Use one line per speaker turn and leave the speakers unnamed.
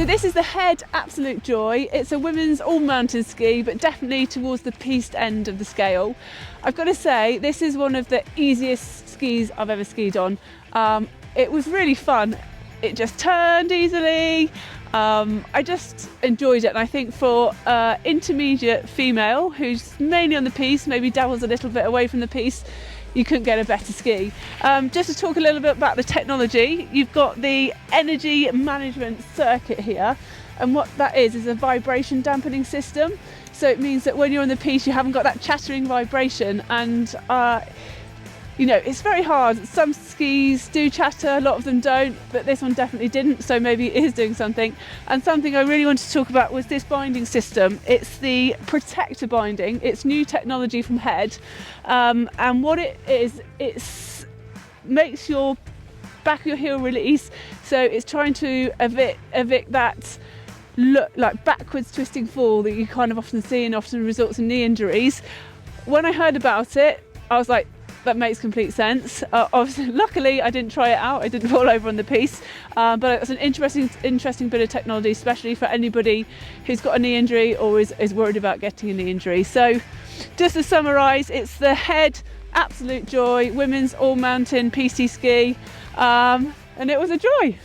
So this is the Head Absolut Joy. It's a women's all-mountain ski, but definitely towards the piste end of the scale. I've got to say, this is one of the easiest skis I've ever skied on. It was really fun. It just turned easily. I just enjoyed it, and I think for intermediate female who's mainly on the piste, maybe dabbles a little bit away from the piste, you couldn't get a better ski. Just to talk a little bit about the technology, you've got the energy management circuit here, and what that is a vibration dampening system. So it means that when you're on the piste, you haven't got that chattering vibration, and you know, it's very hard. Some skis do chatter, a lot of them don't, but this one definitely didn't, so maybe it is doing something. And something I really wanted to talk about was this binding system. It's the protector binding. It's new technology from Head, and what it is, it makes your back of your heel release, so it's trying to evict that look like backwards twisting fall that you kind of often see and often results in knee injuries. When I heard about it, I was like, that makes complete sense. Obviously, luckily I didn't try it out, I didn't fall over on the piste, but it's an interesting bit of technology, especially for anybody who's got a knee injury or is worried about getting a knee injury. So just to summarise, it's the Head Absolut Joy women's all mountain piste ski, and it was a joy.